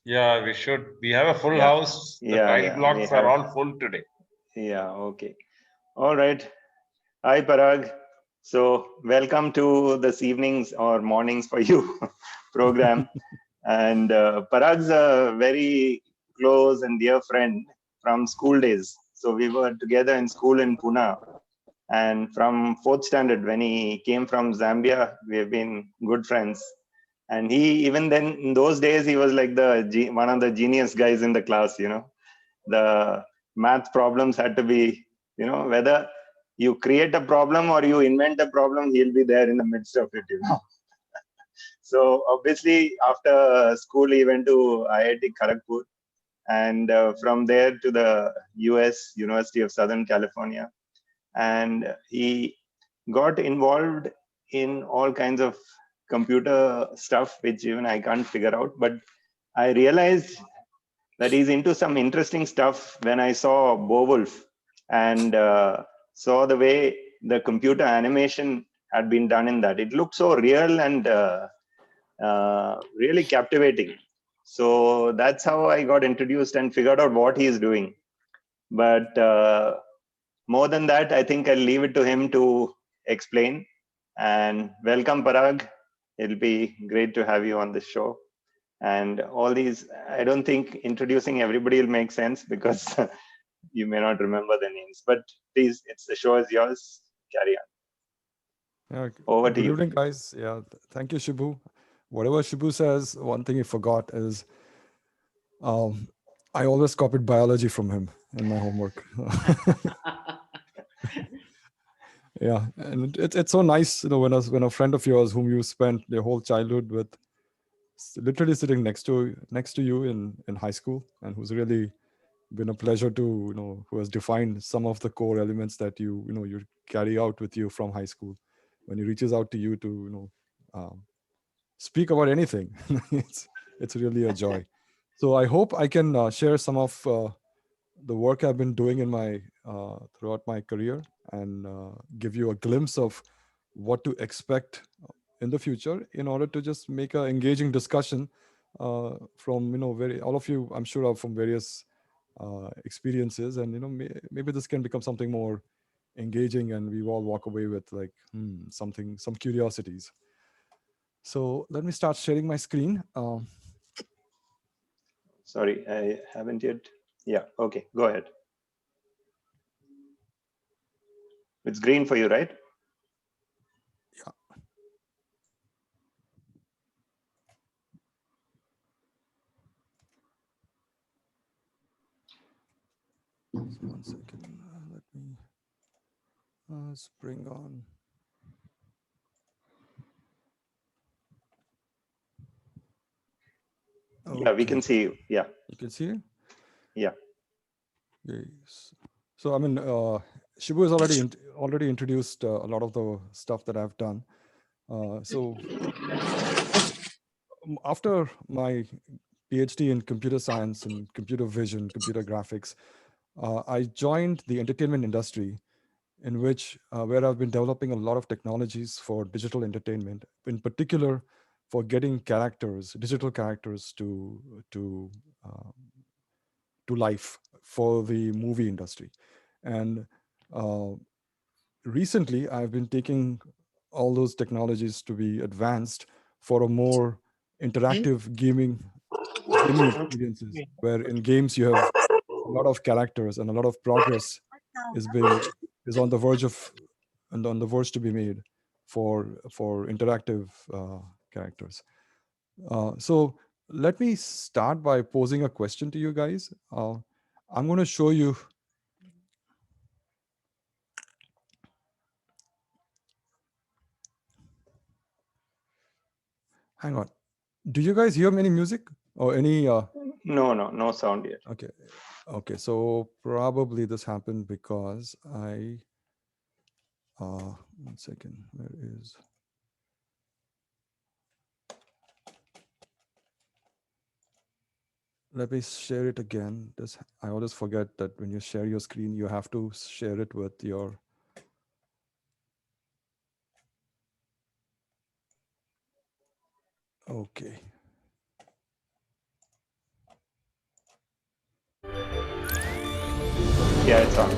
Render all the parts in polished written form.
Yeah, we should. We have a full Yeah, house. The yeah, time yeah. We blocks are have. all full today. Yeah, okay. All right. Hi, Parag. So, welcome to this evening's or mornings for you program. And Parag's a very close and dear friend from school days. So, we were together in school in Pune. And from fourth standard, when he came from Zambia, we have been good friends. And he, even then, in those days, he was like one of the genius guys in the class, the math problems had to be, whether you create a problem or you invent a problem, he'll be there in the midst of it. So obviously, after school, he went to IIT Kharagpur, and from there to the US, University of Southern California. And he got involved in all kinds of computer stuff, which even I can't figure out. But I realized that he's into some interesting stuff when I saw Beowulf and saw the way the computer animation had been done in that. It looked so real and really captivating. So that's how I got introduced and figured out what he's doing. But more than that, I think I'll leave it to him to explain. And welcome, Parag. It'll be great to have you on this show. And all these, I don't think introducing everybody will make sense because you may not remember the names. But please, the show is yours. Carry on. Yeah, Over to good you. evening, guys. Yeah, thank you, Shibu. Whatever Shibu says, one thing he forgot is um, I always copied biology from him in my homework. Yeah, and it's so nice, when a friend of yours whom you spent your whole childhood with, literally sitting next to you in high school, and who's really been a pleasure to who has defined some of the core elements that you carry out with you from high school. When he reaches out to you to speak about anything, it's really a joy. So I hope I can share some of the work I've been doing in my throughout my career, and give you a glimpse of what to expect in the future, in order to just make an engaging discussion from very all of you, I'm sure, are from various experiences, and maybe this can become something more engaging, and we all walk away with like some curiosities. So let me start sharing my screen. Sorry, I haven't yet. Yeah, okay, go ahead. It's green for you, right? Yeah, just one second. Let me bring on. Yeah, we Okay, can see you. Yeah, you can see it. yeah. Yes. So I mean, Shibu has already introduced a lot of the stuff that I've done. So first, after my PhD in computer science and computer vision, computer graphics, I joined the entertainment industry, in which where I've been developing a lot of technologies for digital entertainment, in particular for getting digital characters uh, to life for the movie industry. And uh, recently, I've been taking all those technologies to be advanced for a more interactive gaming experiences, where in games you have a lot of characters, and a lot of progress is being is on the verge of and on the verge to be made for interactive characters. So let me start by posing a question to you guys. I'm going to show you. Hang on. Do you guys hear any music or any? No sound yet. Okay, okay. So probably this happened because I. One second. Where is? Let me share it again. I always forget that when you share your screen, you have to share it with your. Okay. Yeah, it's on.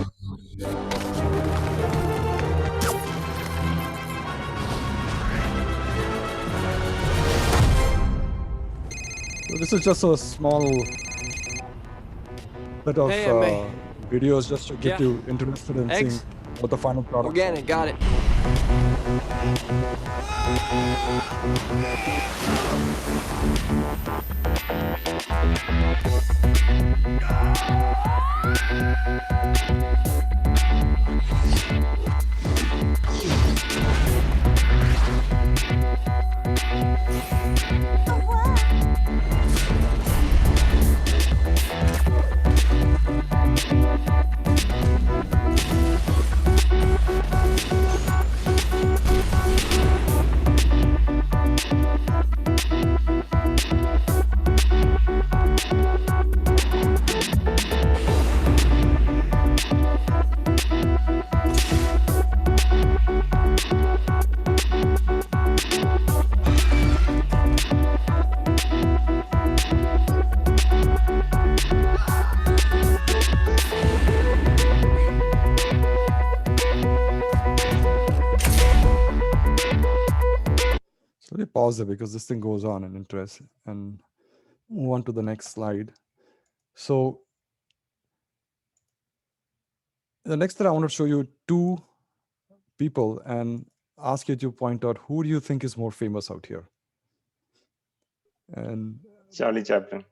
So this is just a small bit of videos just to get you interested in seeing what the final product is. Organic, got it. So let me pause there because this thing goes on in interest, and move on to the next slide. So the next thing I want to show you two people and ask you to point out who do you think is more famous out here. And Charlie Chaplin.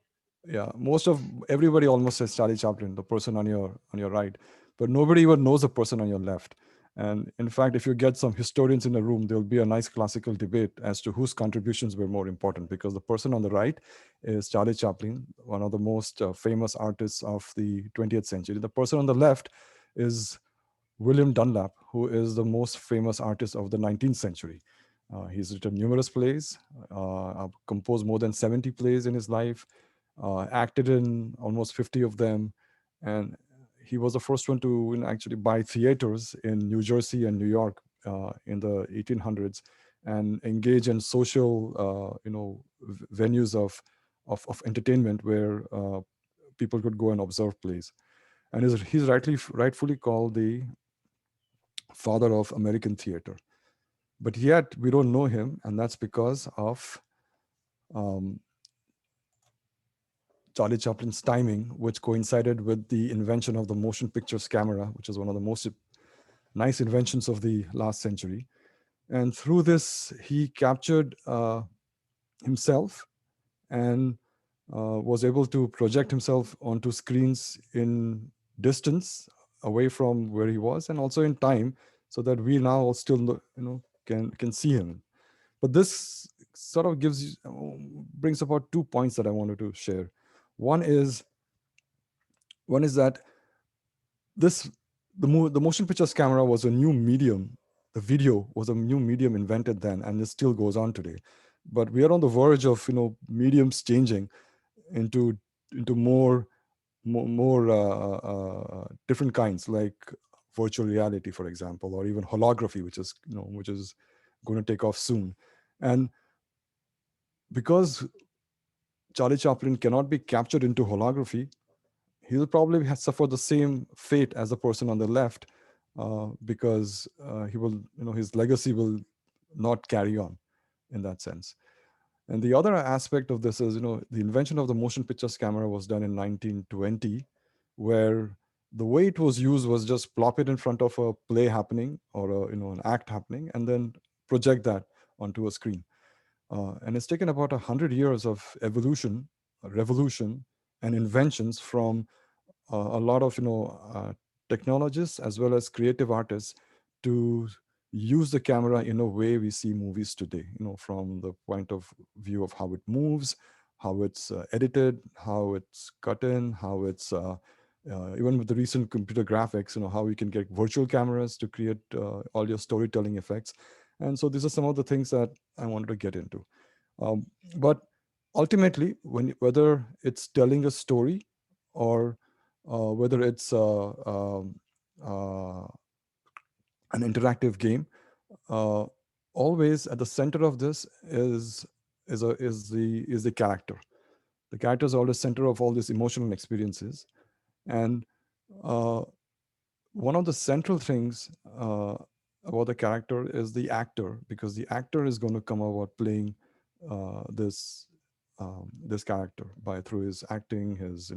yeah, most of everybody almost says Charlie Chaplin, the person on your right, but nobody even knows the person on your left. And in fact, if you get some historians in a room, there'll be a nice classical debate as to whose contributions were more important, because the person on the right is Charlie Chaplin, one of the most famous artists of the 20th century. The person on the left is William Dunlap, who is the most famous artist of the 19th century. He's written numerous plays, composed more than 70 plays in his life, acted in almost 50 of them, and he was the first one to actually buy theaters in New Jersey and New York in the 1800s, and engage in social, venues of entertainment where people could go and observe plays. And he's rightfully called the father of American theater. But yet we don't know him, and that's because of Charlie Chaplin's timing, which coincided with the invention of the motion pictures camera, which is one of the most nice inventions of the last century. And through this, he captured himself and was able to project himself onto screens in distance away from where he was, and also in time, so that we now still can see him. But this sort of brings about 2 points that I wanted to share. One is that the motion pictures camera was a new medium. The video was a new medium invented then, and it still goes on today. But we are on the verge of mediums changing into more different kinds, like virtual reality, for example, or even holography, which is going to take off soon. And because Charlie Chaplin cannot be captured into holography, he'll probably suffer the same fate as the person on the left, because he will, his legacy will not carry on in that sense. And the other aspect of this is, the invention of the motion pictures camera was done in 1920, where the way it was used was just plop it in front of a play happening, or an act happening, and then project that onto a screen. And it's taken about 100 years of evolution, revolution, and inventions from a lot of technologists as well as creative artists to use the camera in a way we see movies today, from the point of view of how it moves, how it's edited, how it's cut in, how it's even with the recent computer graphics, how we can get virtual cameras to create all your storytelling effects. And so these are some of the things that I wanted to get into. But ultimately, whether it's telling a story, or whether it's an interactive game, always at the center of this is the character. The character is always center of all these emotional experiences, and one of the central things about the character is the actor, because the actor is going to come about playing this this character by through his acting, his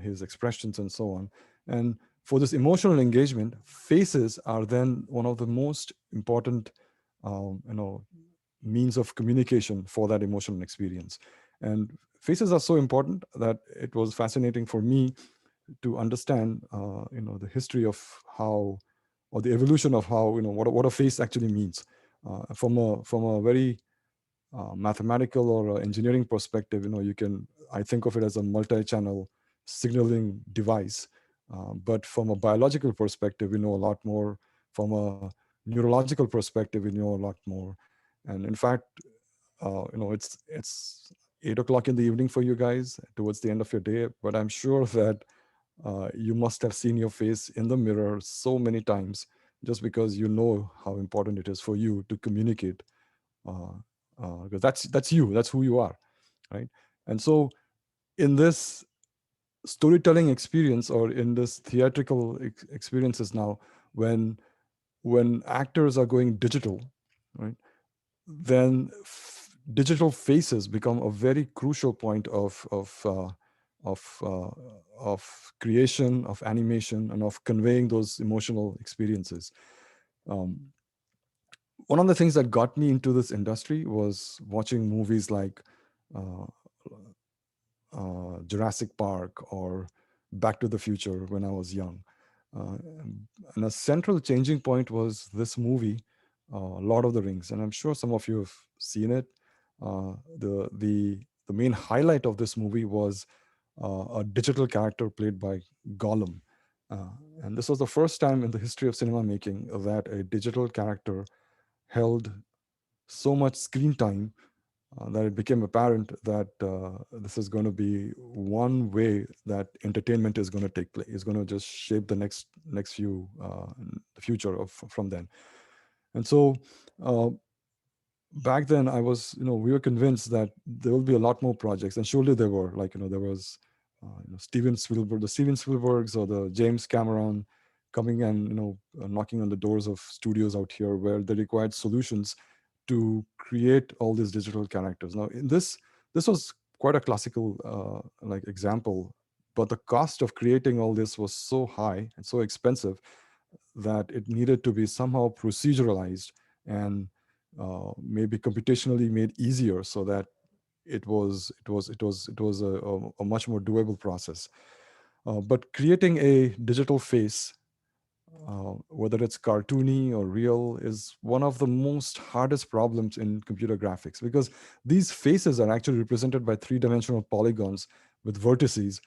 his expressions and so on. And for this emotional engagement, faces are then one of the most important means of communication for that emotional experience. And faces are so important that it was fascinating for me to understand the history of how, or the evolution of how, what a face actually means from a very mathematical or engineering perspective. You can, I think of it as a multi-channel signaling device, but from a biological perspective we know a lot more. From a neurological perspective we know a lot more. And in fact, it's 8 o'clock in the evening for you guys, towards the end of your day, but I'm sure that you must have seen your face in the mirror so many times, just because you know how important it is for you to communicate, uh, because that's you, that's who you are, right? And so in this storytelling experience, or in this theatrical experiences now, when actors are going digital, right, then digital faces become a very crucial point of uh, of creation, of animation, and of conveying those emotional experiences. Um, One of the things that got me into this industry was watching movies like uh, Jurassic Park or Back to the Future when I was young. Uh, and a central changing point was this movie, Lord of the Rings, and I'm sure some of you have seen it. The main highlight of this movie was a digital character played by Gollum, uh, and this was the first time in the history of cinema making that a digital character held so much screen time that it became apparent that this is going to be one way that entertainment is going to take place, is going to just shape the next few the future of from then. And so uh, back then I was, we were convinced that there will be a lot more projects, and surely there were. Like, there was Steven Spielberg, the Steven Spielbergs, or the James Cameron coming and knocking on the doors of studios out here where they required solutions to create all these digital characters. Now, in this was quite a classical like example, but the cost of creating all this was so high and so expensive that it needed to be somehow proceduralized and maybe computationally made easier, so that it was a much more doable process. But creating a digital face, whether it's cartoony or real, is one of the most hardest problems in computer graphics, because these faces are actually represented by three-dimensional polygons with vertices,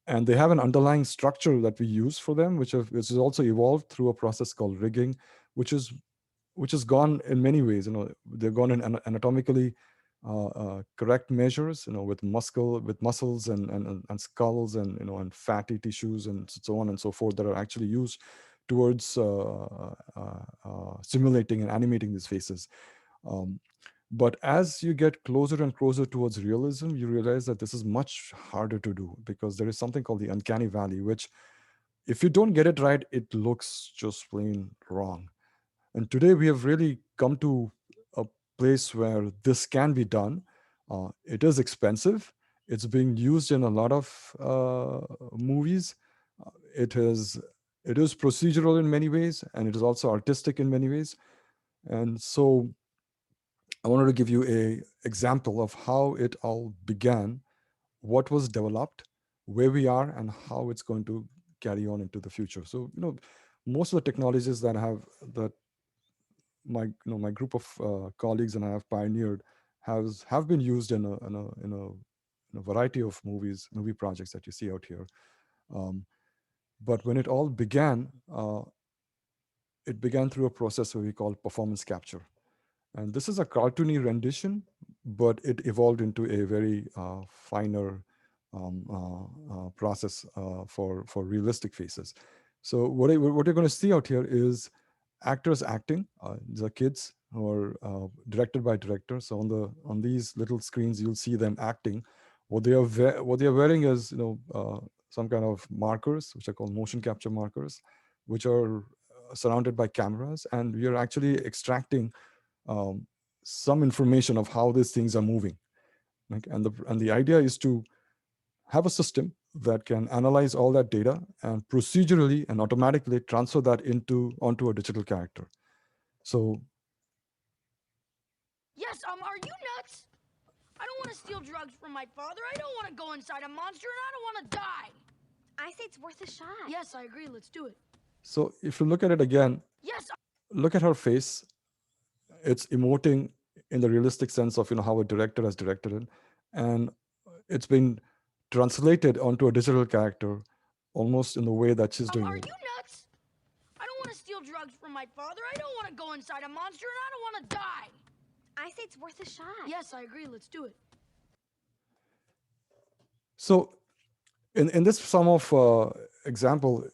and they have an underlying structure that we use for them, which is also evolved through a process called rigging, which is which has gone in many ways. They've gone in anatomically correct measures, with muscles and skulls, and fatty tissues and so on and so forth, that are actually used towards simulating and animating these faces. Um, but as you get closer and closer towards realism, you realize that this is much harder to do, because there is something called the uncanny valley, which, if you don't get it right, it looks just plain wrong. And today we have really come to a place where this can be done. It is expensive. It's being used in a lot of movies. It is it is procedural in many ways, and it is also artistic in many ways. And so I wanted to give you a example of how it all began, what was developed, where we are, and how it's going to carry on into the future. So, most of the technologies that my group of colleagues and I have pioneered have been used in a variety of movie projects that you see out here. Um, but when it all began, it began through a process we call performance capture. And this is a cartoony rendition, but it evolved into a very finer process for realistic faces. So what you're going to see out here is actors acting. These are kids who are directed by directors. So on these little screens, you'll see them acting. What they are wearing is some kind of markers, which are called motion capture markers, which are surrounded by cameras, and we are actually extracting um, some information of how these things are moving. Like, and the idea is to have a system that can analyze all that data and procedurally and automatically transfer that onto a digital character. So Yes, are you nuts? I don't want to steal drugs from my father. I don't want to go inside a monster, and I don't want to die. I say it's worth a shot. Yes, I agree. Let's do it. so if you look at it again, Yes. look at her face. It's emoting in the realistic sense of how a director has directed it, and it's been translated onto a digital character almost in the way that she's doing Are it. you nuts? I don't want to steal drugs from my father. I don't want to go inside a monster, and I don't want to die. I say it's worth a shot. Yes, I agree. Let's do it. So in this sum of example,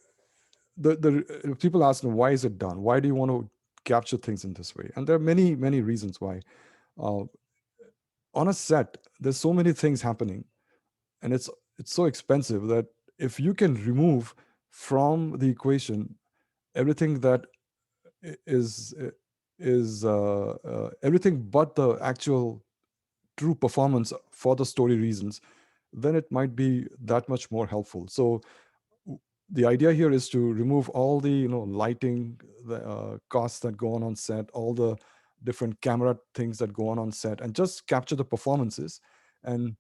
the people ask, why is it done? Why do you want to capture things in this way? And there are many, many reasons why. Uh, on a set, there's so many things happening, and it's so expensive that if you can remove from the equation everything that is everything but the actual true performance for the story reasons, then it might be that much more helpful. So the idea here is to remove all the lighting, the costs that go on set, all the different camera things that go on set, and just capture the performances, and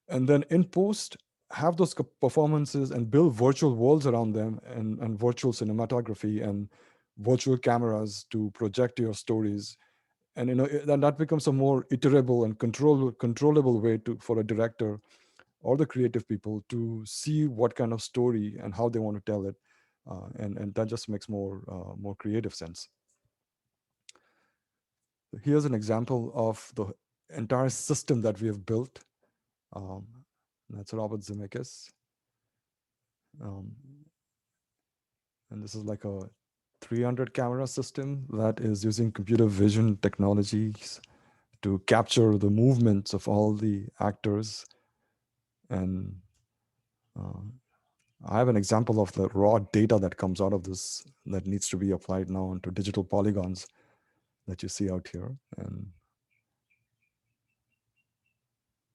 then in post have those performances and build virtual worlds around them, and virtual cinematography and virtual cameras to project your stories. And then that becomes a more iterable and controllable way for a director or the creative people to see what kind of story and how they want to tell it, and that just makes more creative sense. Here's an example of the entire system that we have built. That's Robert Zemeckis. And this is like a 300 camera system that is using computer vision technologies to capture the movements of all the actors. And I have an example of the raw data that comes out of this that needs to be applied now onto digital polygons that you see out here. And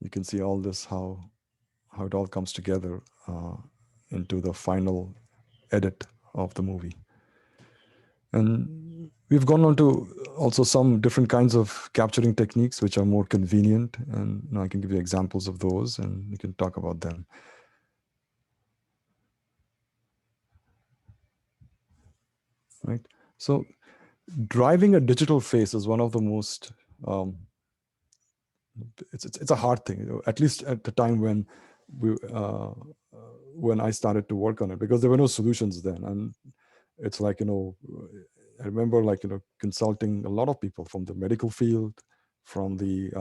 you can see all this, how it all comes together into the final edit of the movie. And we've gone on to also some different kinds of capturing techniques which are more convenient, and I can give you examples of those and we can talk about them. Right. So driving a digital face is one of the most it's a hard thing, at least at the time when I started to work on it, because there were no solutions then. And it's like, I remember consulting a lot of people from the medical field, from the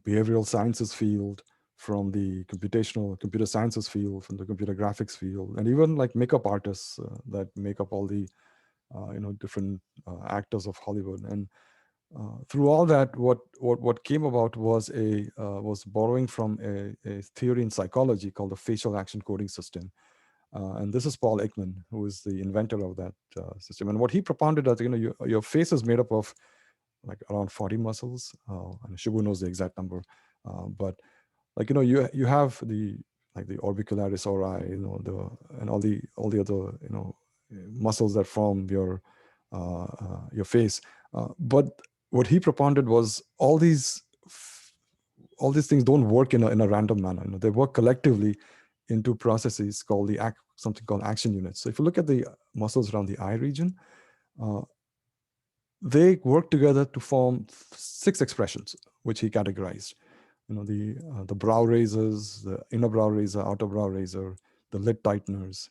behavioral sciences field, from the computer sciences field, from the computer graphics field, and even like makeup artists that make up all the different actors of Hollywood. And through all that, what came about was borrowing from a theory in psychology called the facial action coding system. And this is Paul Ekman, who is the inventor of that system. And what he propounded that your face is made up of like around 40 muscles. And Shibu knows the exact number, but you have the orbicularis ori, and all the other muscles that form your face. But what he propounded was all these things don't work in a random manner. They work collectively into processes called something called action units. So if you look at the muscles around the eye region, they work together to form 6 expressions, which he categorized. The brow raisers, the inner brow raiser, outer brow raiser, the lid tighteners,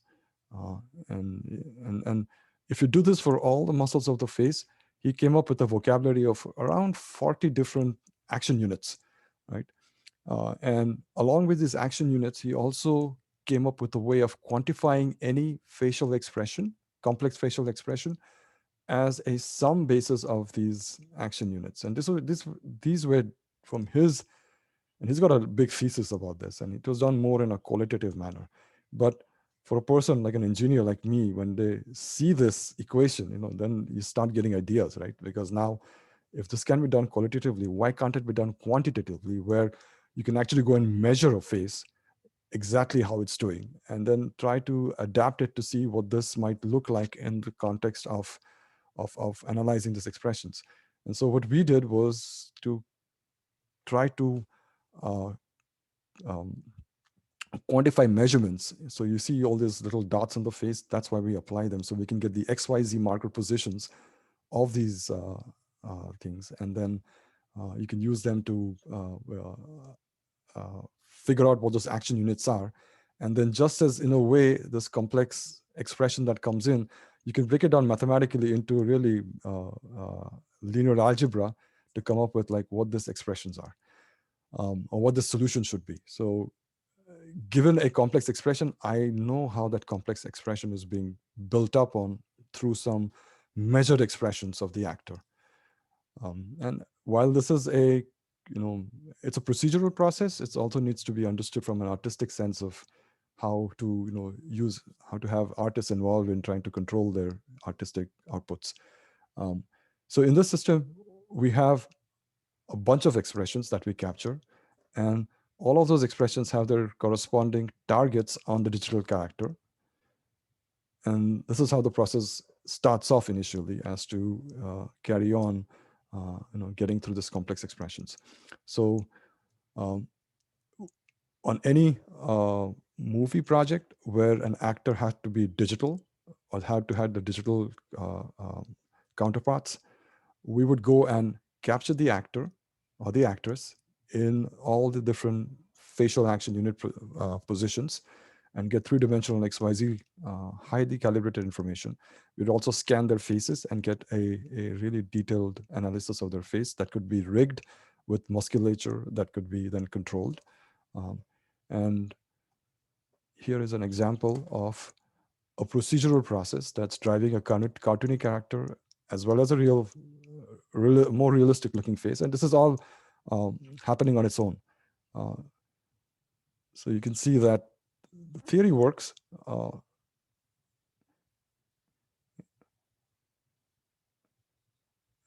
and if you do this for all the muscles of the face, he came up with a vocabulary of around 40 different action units, right? And along with these action units, he also came up with a way of quantifying any facial expression, complex facial expression, as a sum basis of these action units. And these were from his And he's got a big thesis about this, and it was done more in a qualitative manner. But for a person like an engineer like me, when they see this equation, then you start getting ideas, right? Because now, if this can be done qualitatively, why can't it be done quantitatively, where you can actually go and measure a face exactly how it's doing, and then try to adapt it to see what this might look like in the context of analyzing these expressions. And so what we did was to try to uh, um, quantify measurements. So you see all these little dots on the face. That's why we apply them, so we can get the XYZ marker positions of these things, and then you can use them to figure out what those action units are. And then, just as in a way, this complex expression that comes in, you can break it down mathematically into really linear algebra to come up with like what these expressions are, or what the solution should be. So given a complex expression, I know how that complex expression is being built up on through some measured expressions of the actor. And while this is it's a procedural process, it also needs to be understood from an artistic sense of how to, how to have artists involved in trying to control their artistic outputs. So in this system, we have a bunch of expressions that we capture, and all of those expressions have their corresponding targets on the digital character. And this is how the process starts off initially, as to carry on, getting through this complex expressions. So on any movie project where an actor had to be digital, or had to have the digital counterparts, we would go and capture the actor or the actress in all the different facial action unit positions, and get three-dimensional XYZ highly calibrated information. We'd also scan their faces and get a really detailed analysis of their face that could be rigged with musculature that could be then controlled. And here is an example of a procedural process that's driving a cartoony character as well as a more realistic looking face. And this is all happening on its own. So you can see that the theory works.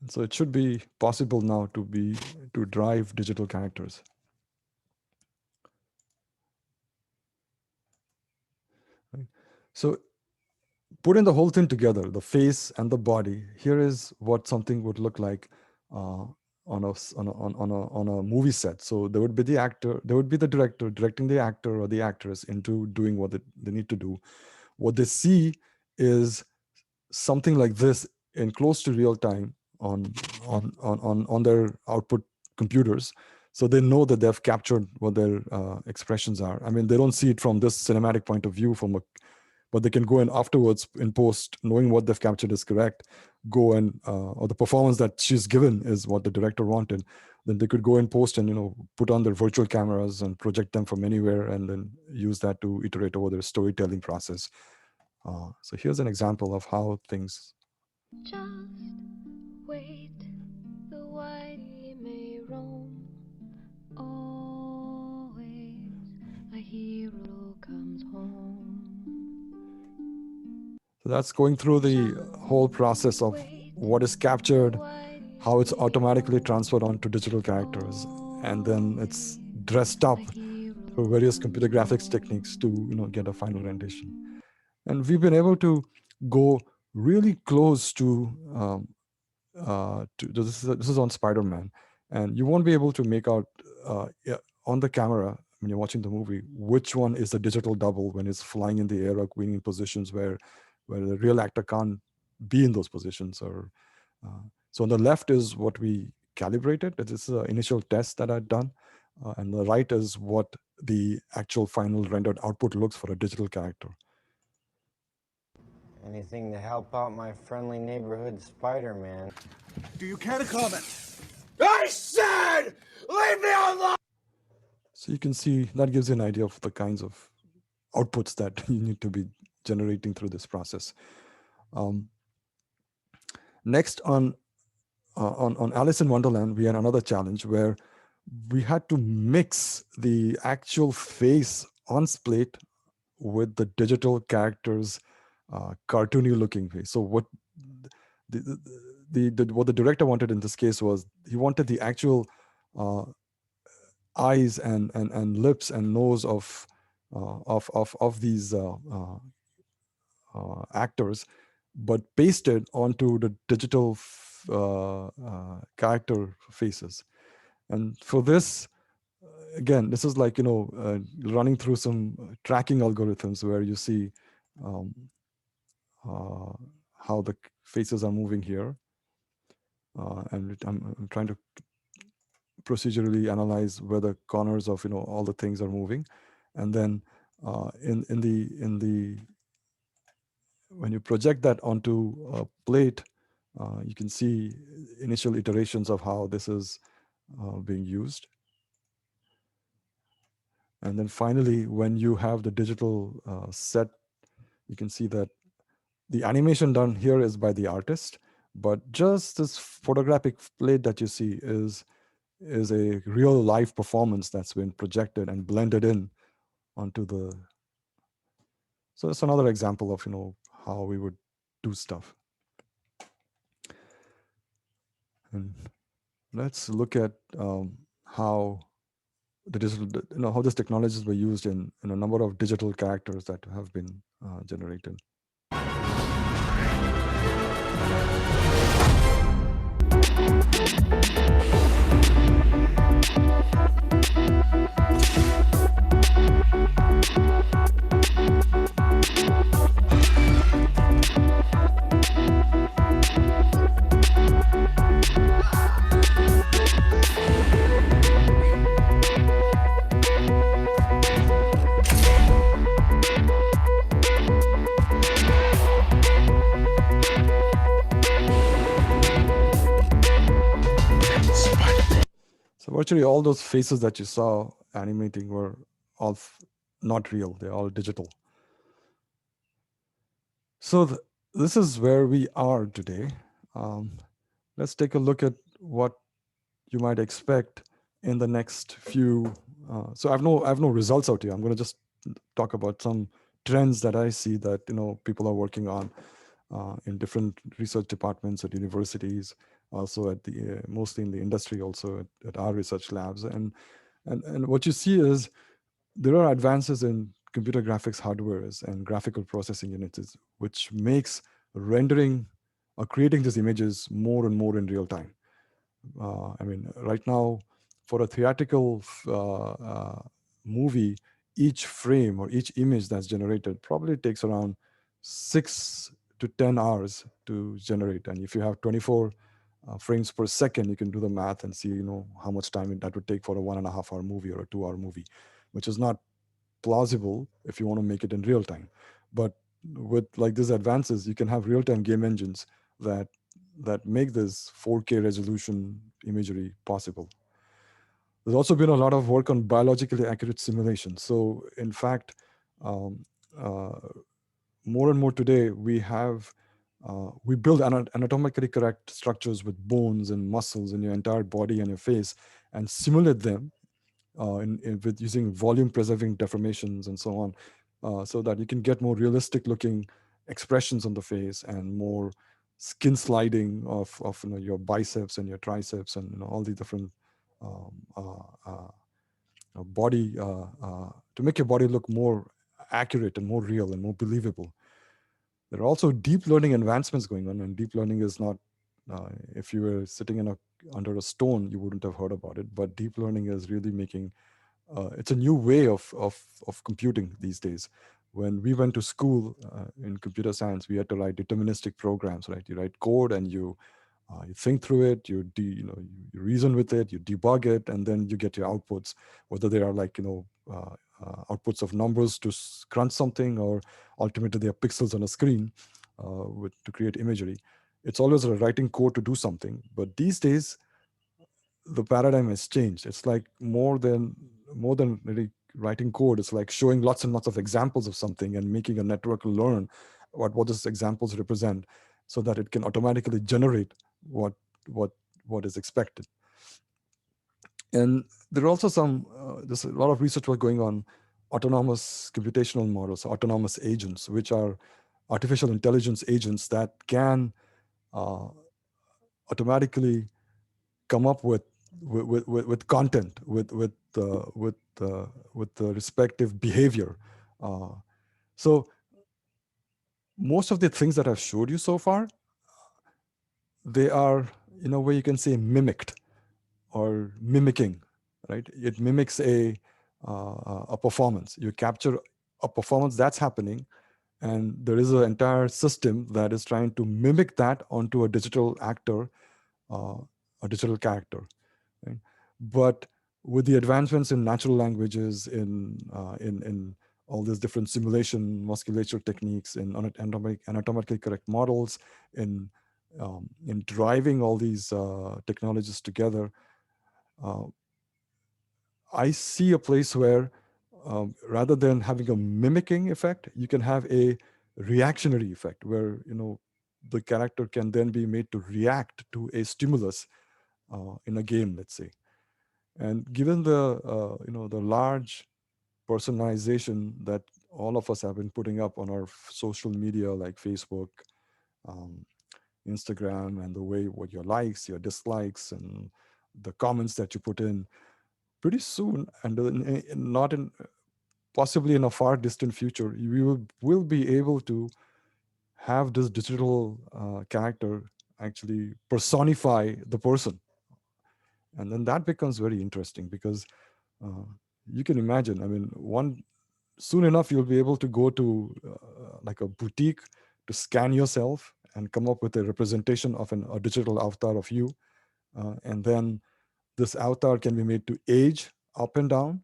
So it should be possible now to drive digital characters. Right? So putting the whole thing together, the face and the body, here is what something would look like on a movie set. So there would be the actor, there would be the director directing the actor or the actress into doing what they need to do. What they see is something like this in close to real time on their output computers. So they know that they've captured what their expressions are. I mean, they don't see it from this cinematic point of view, but they can go in afterwards in post, knowing what they've captured is correct, go and or the performance that she's given is what the director wanted. Then they could go in post and put on their virtual cameras and project them from anywhere, and then use that to iterate over their storytelling process. So here's an example of how things. Just wait, the whitey may roam. Always a hero comes home. So that's going through the whole process of what is captured, how it's automatically transferred onto digital characters, and then it's dressed up through various computer graphics techniques to get a final rendition. And we've been able to go really close to this is on Spider-Man, and you won't be able to make out on the camera when you're watching the movie which one is the digital double when it's flying in the air or being in positions where the real actor can't be in those positions. Or so on the left is what we calibrated. This is an initial test that I'd done, and the right is what the actual final rendered output looks for a digital character. Anything to help out my friendly neighborhood Spider-Man. Do you care to comment? I said, leave me alone! So you can see that gives you an idea of the kinds of outputs that you need to be generating through this process. Next, on Alice in Wonderland, we had another challenge where we had to mix the actual face on Splate with the digital characters, cartoony looking face. So what what the director wanted in this case was he wanted the actual uh, eyes and lips and nose of these actors, but pasted onto the digital character faces. And for this, again, this is like, running through some tracking algorithms where you see um, how the faces are moving here. And I'm trying to procedurally analyze where the corners of all the things are moving, and then in the when you project that onto a plate, you can see initial iterations of how this is being used. And then finally, when you have the digital set, you can see that the animation done here is by the artist, but just this photographic plate that you see is a real live performance that's been projected and blended in onto the. So it's another example of how we would do stuff. And let's look at how the digital, how these technologies were used in a number of digital characters that have been generated. So virtually all those faces that you saw animating were all not real. They're all digital. So this is where we are today. Let's take a look at what you might expect in the next few. So I have no results out here. I'm going to just talk about some trends that I see that people are working on in different research departments at universities, also at the mostly in the industry, also at our research labs. And what you see is there are advances in computer graphics hardwares and graphical processing units, which makes rendering or creating these images more and more in real time. I mean, right now, for a theatrical movie, each frame or each image that's generated probably takes around 6 to 10 hours to generate. And if you have 24 frames per second, you can do the math and see, how much time that would take for a 1.5 hour movie or a 2 hour movie, which is not plausible if you want to make it in real time. But with like these advances, you can have real-time game engines that make this 4K resolution imagery possible. There's also been a lot of work on biologically accurate simulation. So in fact, more and more today, we build anatomically correct structures with bones and muscles in your entire body and your face and simulate them with using volume preserving deformations and so on, so that you can get more realistic looking expressions on the face and more skin sliding of your biceps and your triceps and all the different body to make your body look more accurate and more real and more believable. There are also deep learning advancements going on, and deep learning is not if you were sitting under a stone, you wouldn't have heard about it, but deep learning is really making it's a new way of computing these days. When we went to school in computer science, we had to write deterministic programs, right? You write code and you think through it, you reason with it, you debug it, and then you get your outputs, whether they are like outputs of numbers to crunch something, or ultimately they are pixels on a screen to create imagery. It's always writing code to do something, but these days the paradigm has changed. It's like more than really writing code. It's like showing lots and lots of examples of something and making a network learn what those examples represent, so that it can automatically generate what is expected. And there are also there's a lot of research work going on autonomous computational models, autonomous agents, which are artificial intelligence agents that can uh, automatically come up with content, with the respective behavior. Uh, so most of the things that I've showed you so far, they are, in a way you can say, mimicked or mimicking, right? It mimics a performance. You capture a performance that's happening, and there is an entire system that is trying to mimic that onto a digital actor, uh, a digital character, right? But with the advancements in natural languages, in all these different simulation musculature techniques, in anatomically correct models, in driving all these technologies together, uh, I see a place where rather than having a mimicking effect, you can have a reactionary effect where, the character can then be made to react to a stimulus in a game, let's say. And given the large personalization that all of us have been putting up on our social media like Facebook, um, Instagram, and the way what your likes, your dislikes, and the comments that you put in, pretty soon, and not in possibly in a far distant future, we will be able to have this digital character actually personify the person. And then that becomes very interesting because uh, you can imagine, I mean, soon enough you'll be able to go to like a boutique to scan yourself and come up with a representation of a digital avatar of you. And then this avatar can be made to age up and down.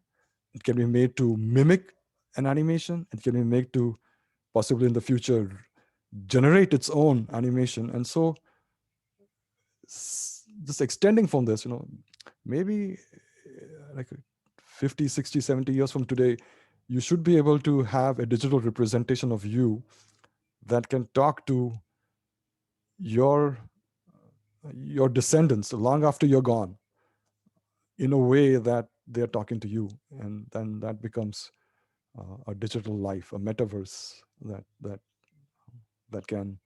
It can be made to mimic an animation. It can be made to possibly in the future generate its own animation. And so just extending from this, maybe like 50, 60, 70 years from today, you should be able to have a digital representation of you that can talk to your descendants long after you're gone in a way that they're talking to you. And then that becomes a digital life, a metaverse that can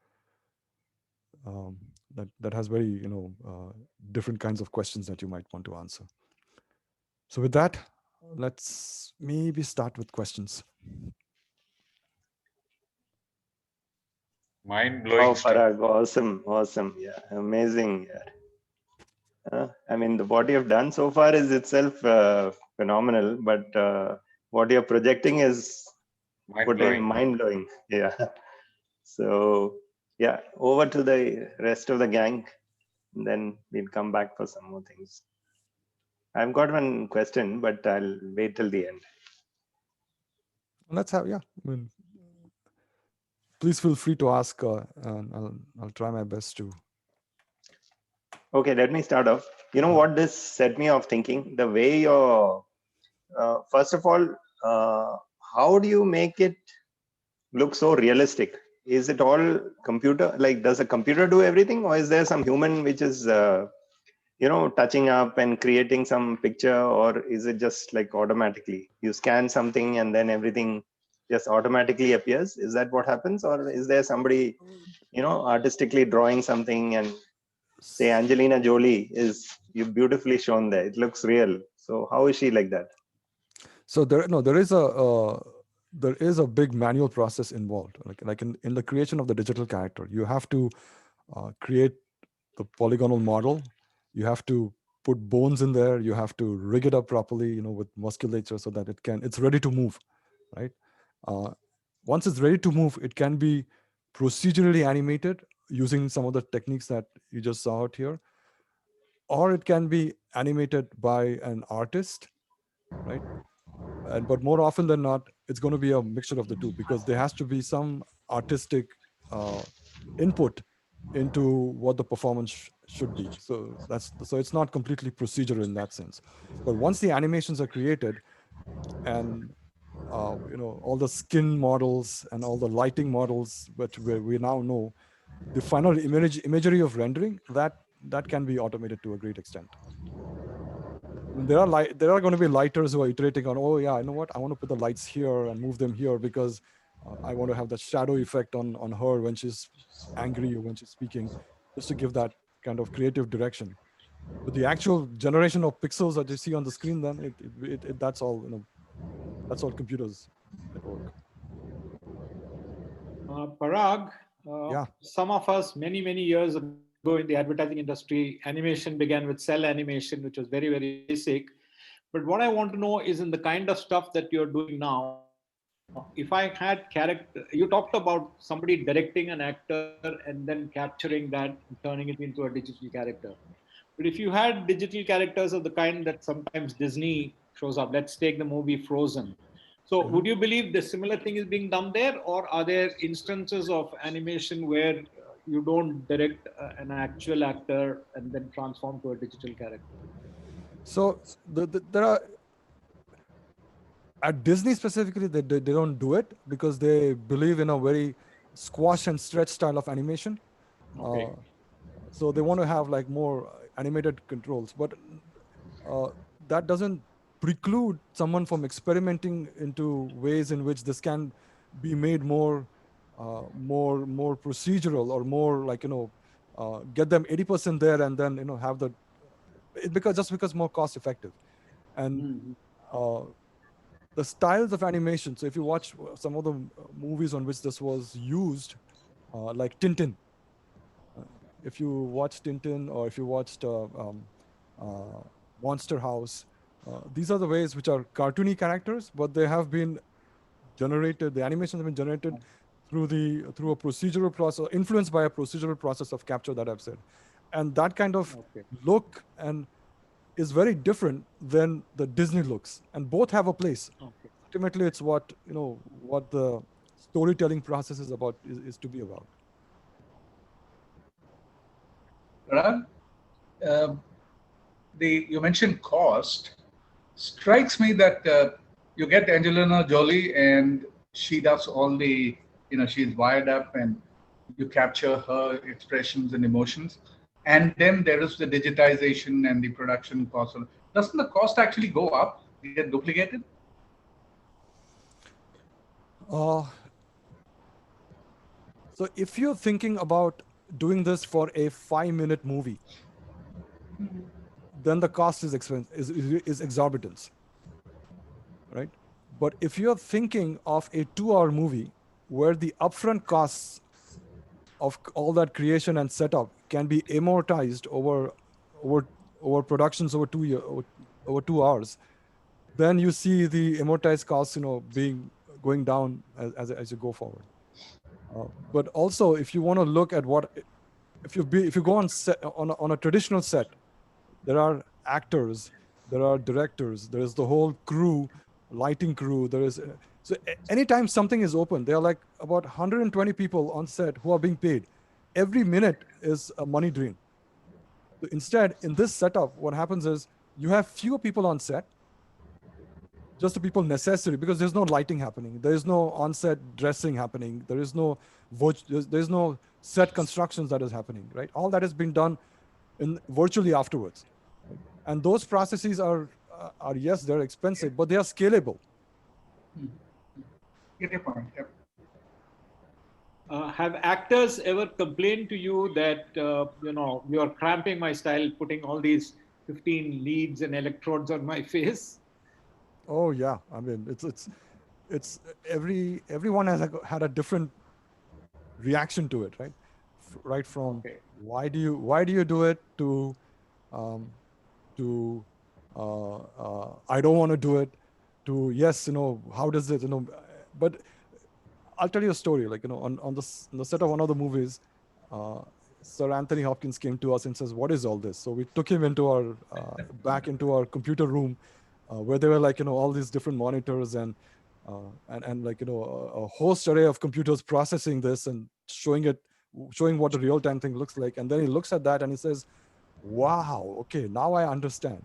that has very different kinds of questions that you might want to answer. So with that, let's maybe start with questions. Mind-blowing Oh, stuff. Parag, awesome. Yeah, amazing. I mean, what you have done so far is itself phenomenal, but what you're projecting is Mind-blowing. mind-blowing. Yeah. So, yeah, over to the rest of the gang, and then we'll come back for some more things. I've got one question, but I'll wait till the end. Let's have, I mean, please feel free to ask, and I'll try my best to. Okay, let me start off. You know what this set me off thinking? The way you're, first of all, how do you make it look so realistic? Is it all computer? Like, does a computer do everything, or is there some human which is, touching up and creating some picture, or is it just like automatically you scan something and then everything just automatically appears? Is that what happens, or is there somebody, artistically drawing something? And say Angelina Jolie is you beautifully shown there. It looks real. So how is she like that? So there is a big manual process involved. Like in the creation of the digital character, you have to create the polygonal model. You have to put bones in there. You have to rig it up properly, with musculature so that it's ready to move, right? Once it's ready to move, it can be procedurally animated using some of the techniques that you just saw out here, or it can be animated by an artist, right? But more often than not, it's going to be a mixture of the two, because there has to be some artistic input into what the performance should be. So it's not completely procedural in that sense. But once the animations are created, and all the skin models and all the lighting models, which we now know, the final imagery of rendering that can be automated to a great extent. mean, there are going to be lighters who are iterating on, oh yeah, you know what, I want to put the lights here and move them here because I want to have that shadow effect on her when she's angry or when she's speaking, just to give that kind of creative direction. But the actual generation of pixels that you see on the screen, then that's all, you know, that's all computers at work. Parag, Yeah. some of us many years ago in the advertising industry, animation began with cell animation, which was very basic. But what I want to know is in the kind of stuff that you're doing now, if I had character, you talked about somebody directing an actor and then capturing that and turning it into a digital character. But if you had digital characters of the kind that sometimes Disney shows up, let's take the movie Frozen. So would you believe the similar thing is being done there, or are there instances of animation where you don't direct an actual actor and then transform to a digital character? So there are, at Disney specifically, they don't do it because they believe in a very squash and stretch style of animation. Okay. So they want to have like more animated controls, but that doesn't preclude someone from experimenting into ways in which this can be made more procedural, or more like, you know, get them 80% there and then, you know, have the, because more cost effective. And the styles of animation, so if you watch some of the movies on which this was used, like Tintin, if you watch Tintin, or if you watched Monster House, these are the ways which are cartoony characters, but they have been generated, the animations have been generated through a procedural process, influenced by a procedural process of capture that I've said. And that kind of look and is very different than the Disney looks, and both have a place. Ultimately, it's what, you know, what the storytelling process is about, is to be about. Parag, you mentioned cost. Strikes me that you get Angelina Jolie and she does all the, you know, she's wired up and you capture her expressions and emotions. And then there is the digitization and the production cost. Doesn't the cost actually go up, get duplicated? So if you're thinking about doing this for a 5-minute movie, then the cost is exorbitant, right? But if you're thinking of a 2-hour movie where the upfront costs of all that creation and setup can be amortized over productions over 2 hours, then you see the amortized costs, you know, going down as you go forward. But also, if you want to look at if you go on set, on a traditional set, there are actors, there are directors, there is the whole crew, lighting crew. There is so anytime something is open, there are like about 120 people on set who are being paid. Every minute is a money drain. So instead, in this setup, what happens is you have fewer people on set, just the people necessary, because there's no lighting happening, there is no on-set dressing happening, there's no set constructions that is happening, right? All that has been done virtually afterwards, right? And those processes are yes, they're expensive, but they are scalable. Get your point. Yep. Have actors ever complained to you that you know, you're cramping my style, putting all these 15 leads and electrodes on my face? Oh yeah, I mean, it's everyone has had a different reaction to it, right? Right from why do you do it to I don't want to do it, to yes, you know, how does it, you know? But I'll tell you a story. Like, you know, on the set of one of the movies, Sir Anthony Hopkins came to us and says, "What is all this?" So we took him into our back into our computer room, where there were, like, you know, all these different monitors and like, you know, a host array of computers processing this and showing what the real-time thing looks like. And then he looks at that and he says, "Wow, okay, now I understand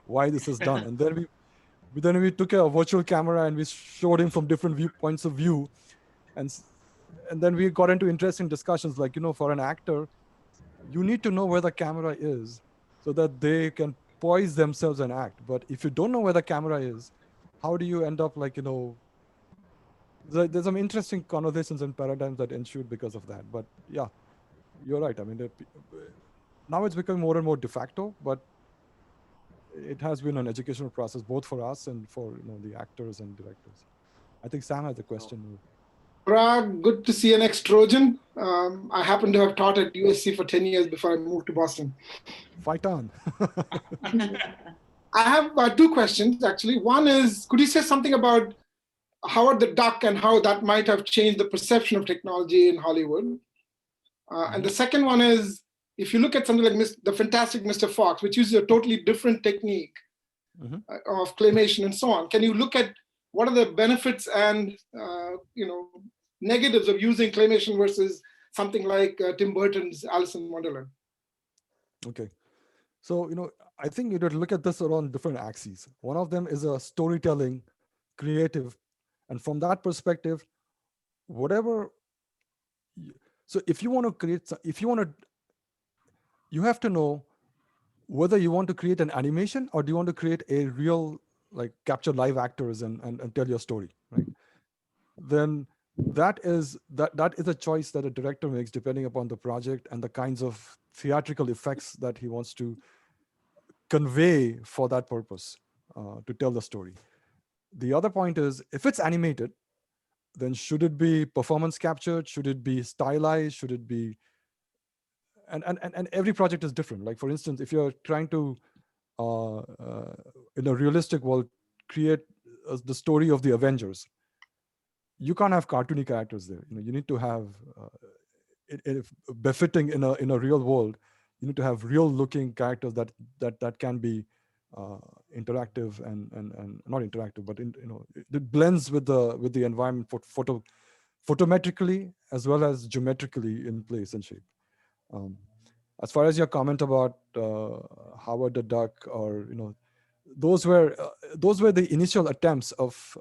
why this is done." And then we took a virtual camera and we showed him from different points of view, and then we got into interesting discussions, like, you know, for an actor, you need to know where the camera is so that they can poise themselves and act. But if you don't know where the camera is, how do you end up like, there's some interesting conversations and paradigms that ensued because of that. But yeah, you're right. I mean, now it's becoming more and more de facto, but it has been an educational process both for us and for the actors and directors. I think Sam has a question. Parag, good to see an ex-Trojan. I happen to have taught at USC for 10 years before I moved to Boston. Fight on. I have two questions, actually. One is, could you say something about Howard the Duck and how that might have changed the perception of technology in Hollywood? And the second one is, if you look at something like the Fantastic Mr. Fox, which uses a totally different technique of claymation and so on, can you look at what are the benefits and negatives of using claymation versus something like Tim Burton's Alice in Wonderland? Okay. So, I think you would look at this around different axes. One of them is a storytelling, creative. And from that perspective, whatever. So if you want to create, you have to know whether you want to create an animation or do you want to create a real, like capture live actors and tell your story, right? Then that is a choice that a director makes depending upon the project and the kinds of theatrical effects that he wants to convey for that purpose, to tell the story. The other point is, if it's animated, then should it be performance captured? Should it be stylized? Should it be, and every project is different. Like for instance, if you're trying to, in a realistic world, create the story of the Avengers, you can't have cartoony characters there. You need to have, befitting in a real world, you need to have real looking characters that can be interactive and not interactive, but it blends with the environment photometrically as well as geometrically in place and shape. As far as your comment about Howard the Duck, or those were the initial attempts of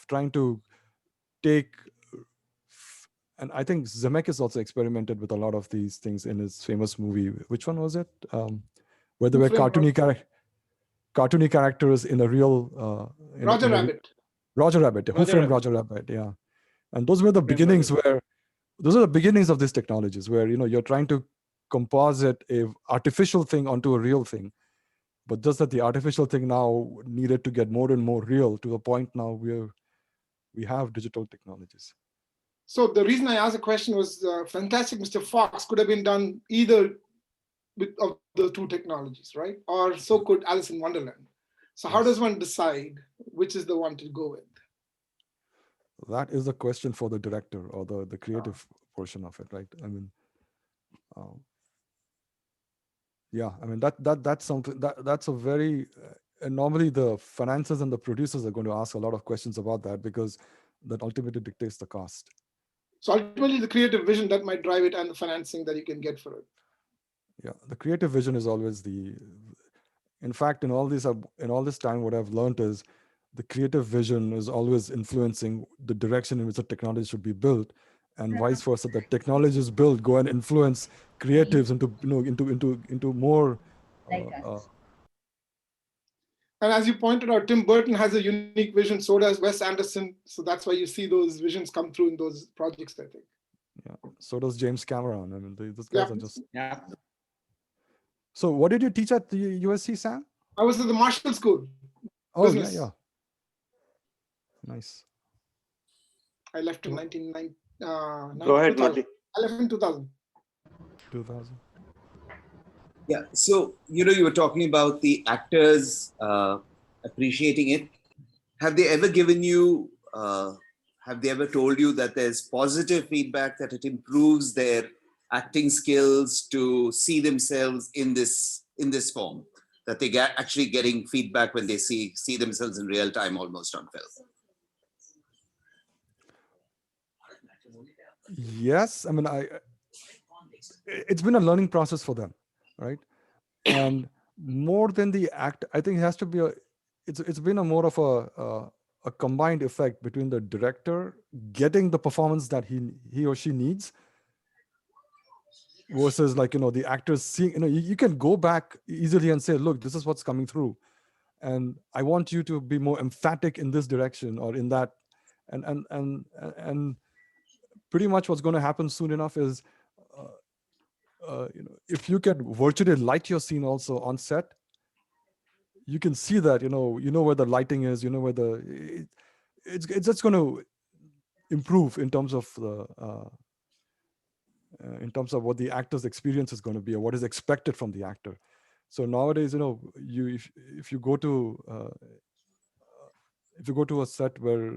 trying to take, and I think Zemeckis also experimented with a lot of these things in his famous movie. Which one was it? Where there were cartoony characters in a real Roger Rabbit. Roger Rabbit. Who Framed Roger Rabbit? Yeah, and those were the beginnings those are the beginnings of these technologies where you're trying to composite a artificial thing onto a real thing, but just that the artificial thing now needed to get more and more real to the point now where we have digital technologies. So the reason I asked the question was Fantastic Mr. Fox could have been done either of the two technologies, right? Or so could Alice in Wonderland. So how does one decide which is the one to go with? That is a question for the director or the creative portion of it, right? I mean, yeah, I mean that's something that's a very and normally the financiers and the producers are going to ask a lot of questions about that, because that ultimately dictates the cost. So ultimately the creative vision that might drive it and the financing that you can get for it. Yeah, the creative vision is always in fact, in all this time, what I've learned is the creative vision is always influencing the direction in which the technology should be built, and vice versa. The technology is built, go and influence creatives into more. And as you pointed out, Tim Burton has a unique vision, so does Wes Anderson. So that's why you see those visions come through in those projects, I think. Yeah, so does James Cameron. I mean, those guys are just. Yeah. So what did you teach at the USC, Sam? I was at the Marshall School. Oh, business. yeah. Nice. I left in 1990. Go ahead, Murli. I left in 2000. 2000. Yeah, so you were talking about the actors appreciating it. Have they ever given you, have they ever told you that there's positive feedback, that it improves their acting skills to see themselves in this form, that they get actually getting feedback when they see themselves in real time almost on film? Yes, I mean, it's been a learning process for them, right? And more than the act, I think it has to be it's been a more of a combined effect between the director getting the performance that he or she needs, versus like, the actors seeing, you can go back easily and say, look, this is what's coming through. And I want you to be more emphatic in this direction or in that. And pretty much what's going to happen soon enough is, if you can virtually light your scene also on set, you can see that, where the lighting is, where it's just going to improve in terms of what the actor's experience is going to be or what is expected from the actor. So nowadays, if you go to a set where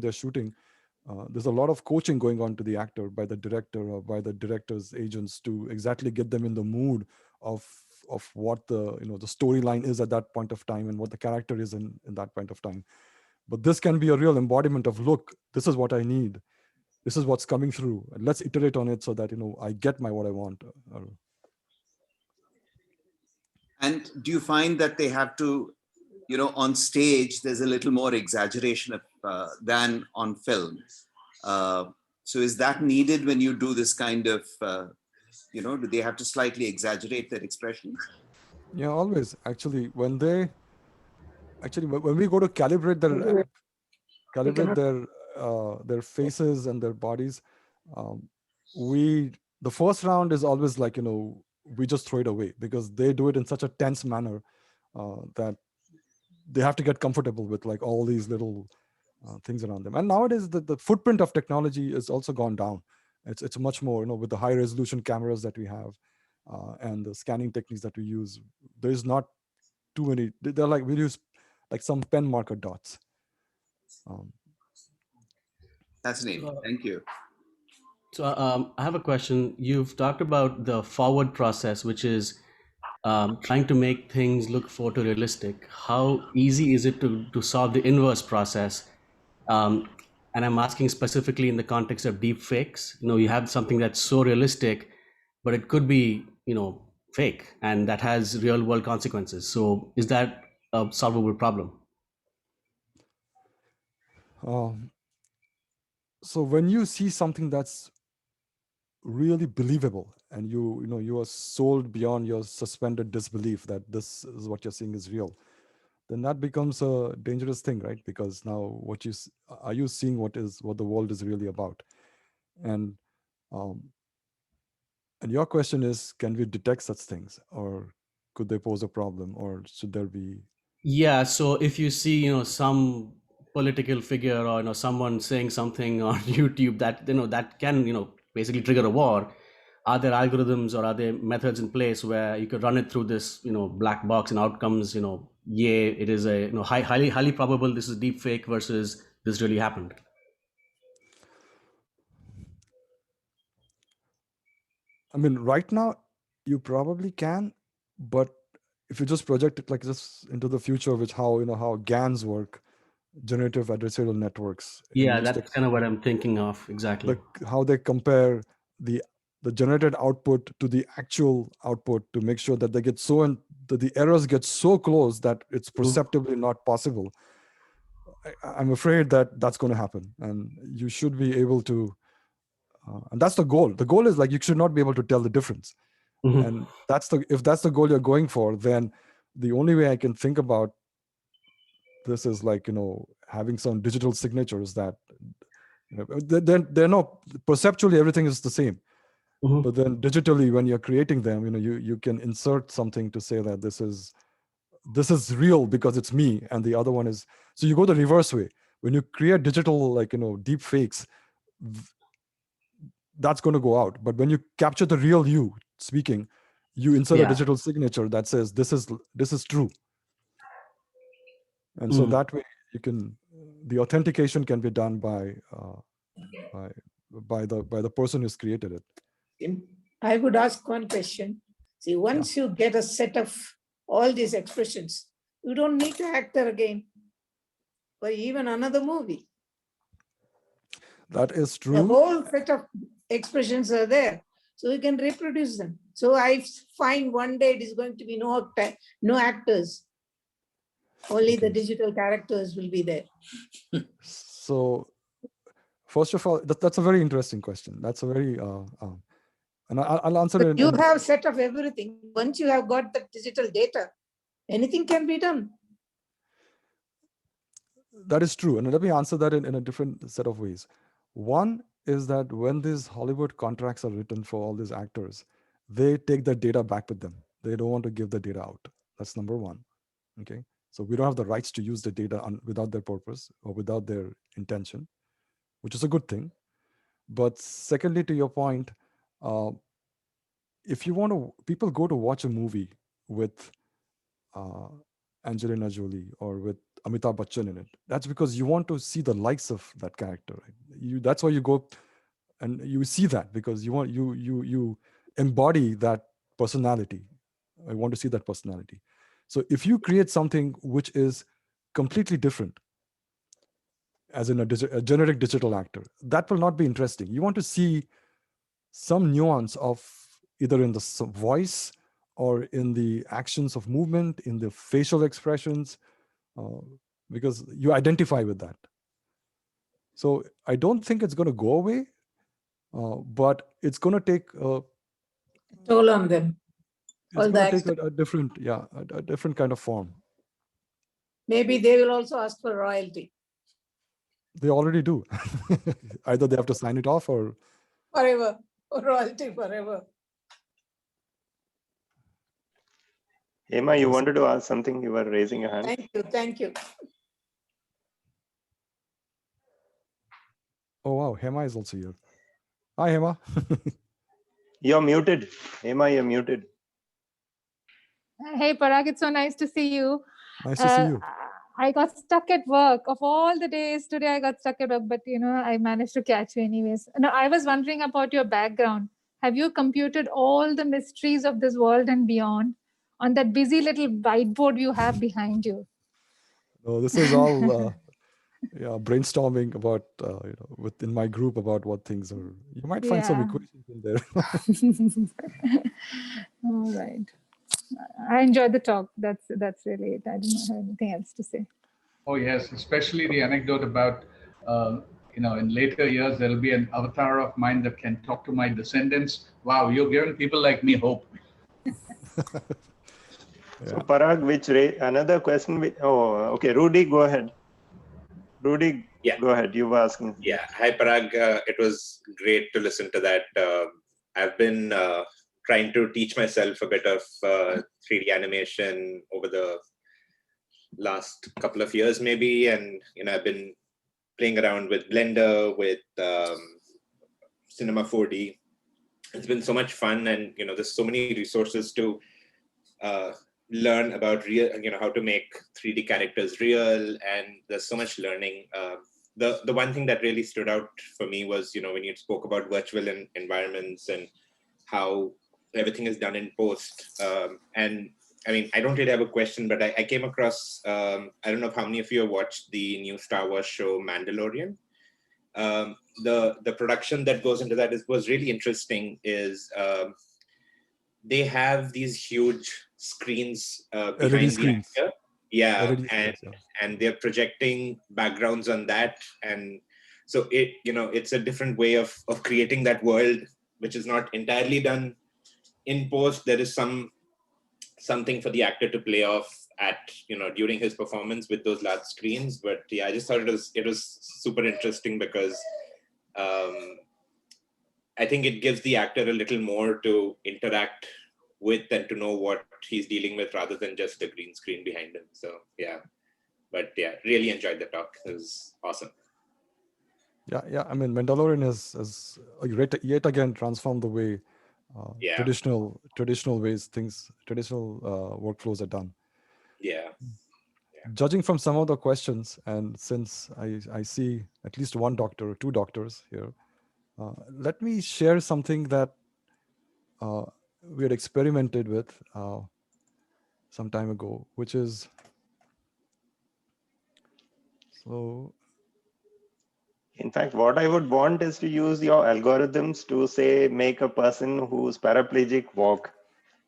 they're shooting, there's a lot of coaching going on to the actor by the director or by the director's agents to exactly get them in the mood of what the storyline is at that point of time and what the character is in that point of time. But this can be a real embodiment of, look, this is what I need, this is what's coming through, and let's iterate on it so that I get what I want. And do you find that they have to, on stage, there's a little more exaggeration than on film? So is that needed when you do this kind of, do they have to slightly exaggerate their expressions? Yeah, always. Actually, when we go to calibrate their faces and their bodies, the first round is always like, we just throw it away because they do it in such a tense manner that they have to get comfortable with like all these little things around them. And nowadays the footprint of technology has also gone down. It's much more, with the high resolution cameras that we have and the scanning techniques that we use, there's not too many. They're like, we use like some pen marker dots. Fascinating. Thank you. So I have a question. You've talked about the forward process, which is trying to make things look photorealistic. How easy is it to solve the inverse process? And I'm asking specifically in the context of deep fakes. You have something that's so realistic, but it could be, fake, and that has real world consequences. So is that a solvable problem? So when you see something that's really believable and you are sold beyond your suspended disbelief that this is what you're seeing is real, then that becomes a dangerous thing, right? Because now are you seeing what the world is really about? And your question is, can we detect such things, or could they pose a problem, or should there be? Yeah. So if you see, some political figure or someone saying something on YouTube that that can basically trigger a war, are there algorithms or are there methods in place where you could run it through this black box and outcomes it is a highly probable this is deep fake versus this really happened? I mean, right now you probably can, but if you just project it like this into the future, which how GANs work, generative adversarial networks. Yeah, that's kind of what I'm thinking of. Exactly. How they compare the generated output to the actual output to make sure that they get that the errors get so close that it's perceptibly not possible. I'm afraid that that's going to happen, and you should be able to. And that's the goal. The goal is like you should not be able to tell the difference. And if that's the goal you're going for, then the only way I can think about this is like having some digital signatures that they're not perceptually everything is the same, but then digitally when you're creating them, you can insert something to say that this is real because it's me, and the other one is. So you go the reverse way. When you create digital deep fakes, that's going to go out. But when you capture the real you speaking, you insert a digital signature that says this is true. And so that way the authentication can be done by the person who's created it. I would ask one question. See, once you get a set of all these expressions, you don't need to actor again for even another movie. That is true. The whole set of expressions are there, so you can reproduce them. So I find one day it is going to be no actors. Only the digital characters will be there. So, first of all, that's a very interesting question. That's a very And I'll answer But it. you have set of everything. Once you have got the digital data, anything can be done. That is true. And let me answer that in a different set of ways. One is that when these Hollywood contracts are written for all these actors, they take the data back with them. They don't want to give the data out. That's number one. Okay. So we don't have the rights to use the data without their purpose or without their intention, which is a good thing. But secondly, to your point, if you want to, people go to watch a movie with Angelina Jolie or with Amitabh Bachchan in it. That's because you want to see the likes of that character. Right? That's why you go and you see that, because you embody that personality. I want to see that personality. So if you create something which is completely different, as in a generic digital actor, that will not be interesting. You want to see some nuance of either in the voice or in the actions of movement, in the facial expressions, because you identify with that. So I don't think it's going to go away, but it's going to take a toll on them. It's going to take a different kind of form. Maybe they will also ask for royalty. They already do. Either they have to sign it off or forever, or royalty forever. Hema, you wanted to ask something? You were raising your hand. Thank you. Thank you. Oh, wow. Hema is also here. Hi, Hema. You're muted. Hema, you're muted. Hey, Parag, it's so nice to see you. Nice to see you. I got stuck at work. Of all the days, today I got stuck at work, but I managed to catch you anyways. No, I was wondering about your background. Have you computed all the mysteries of this world and beyond on that busy little whiteboard you have behind you? Oh, this is all brainstorming about within my group about what things are. You might find some equations in there. All right. I enjoyed the talk. That's really it. I don't have anything else to say. Oh yes, especially the anecdote about in later years there'll be an avatar of mine that can talk to my descendants. Wow, you're giving people like me hope. So Parag, another question? Okay, Rudy, go ahead. Rudy, go ahead. You were asking. Yeah. Hi, Parag. It was great to listen to that. I've been trying to teach myself a bit of 3D animation over the last couple of years, maybe. And, I've been playing around with Blender, with Cinema 4D. It's been so much fun. And, there's so many resources to learn about how to make 3D characters real. And there's so much learning. The one thing that really stood out for me was, when you spoke about virtual environments and how everything is done in post. And I mean, I don't really have a question, but I came across, I don't know how many of you have watched the new Star Wars show, Mandalorian. The production that goes into that was really interesting is they have these huge screens behind the actor. Yeah, and they're projecting backgrounds on that. And so it's a different way of creating that world, which is not entirely done in post. There is something for the actor to play off at during his performance with those large screens. But yeah, I just thought it was super interesting because I think it gives the actor a little more to interact with and to know what he's dealing with rather than just the green screen behind him. So yeah, but yeah, really enjoyed the talk. It was awesome. Yeah. I mean, Mandalorian has yet again transformed the way traditional ways traditional workflows are done. Yeah. Judging from some of the questions, and since I see at least one doctor or two doctors here, let me share something that we had experimented with some time ago, which is in fact, what I would want is to use your algorithms to say, make a person who's paraplegic walk.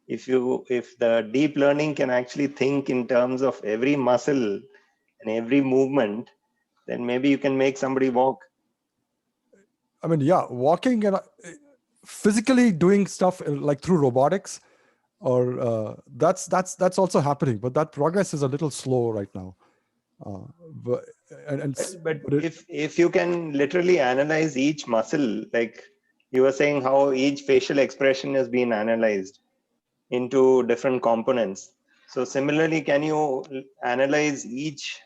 If the deep learning can actually think in terms of every muscle and every movement, then maybe you can make somebody walk. I mean, yeah, walking, and physically doing stuff like through robotics, or that's also happening, but that progress is a little slow right now. But if you can literally analyze each muscle, like you were saying, how each facial expression has been analyzed into different components. So similarly, can you analyze each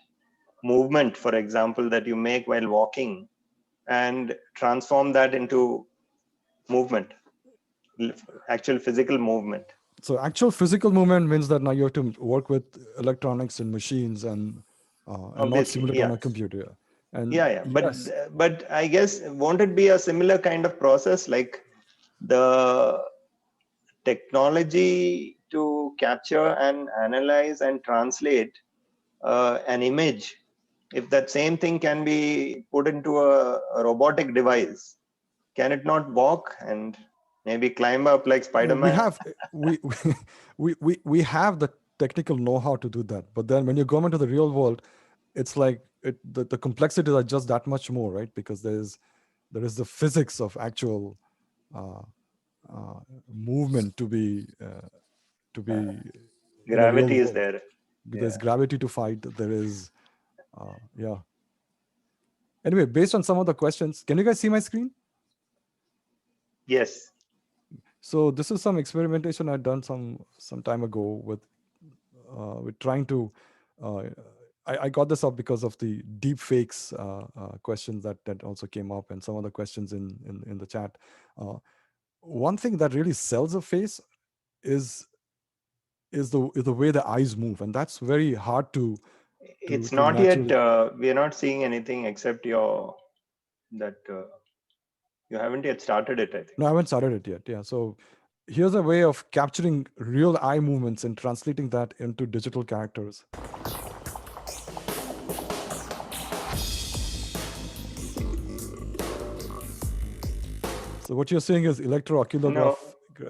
movement, for example, that you make while walking, and transform that into movement, actual physical movement? So actual physical movement means that now you have to work with electronics and machines and not simulate on a computer. And Yeah. yes. But I guess, won't it be a similar kind of process, like the technology to capture and analyze and translate an image? If that same thing can be put into a robotic device, can it not walk and maybe climb up like Spider-Man? We have the technical know-how to do that, but then when you go into the real world, it's like the complexities are just that much more, right? Because there is the physics of actual movement to be gravity is there. There's gravity to fight. There is yeah. Anyway, based on some of the questions, can you guys see my screen? Yes. So this is some experimentation I'd done some time ago with trying to. I got this up because of the deep fakes questions that also came up, and some of the questions in the chat. One thing that really sells a face is the way the eyes move, and that's very hard to It's not yet. We are not seeing anything except you haven't yet started it, I think. No, I haven't started it yet. Yeah. So here's a way of capturing real eye movements and translating that into digital characters. So what you're seeing is electroocular. No,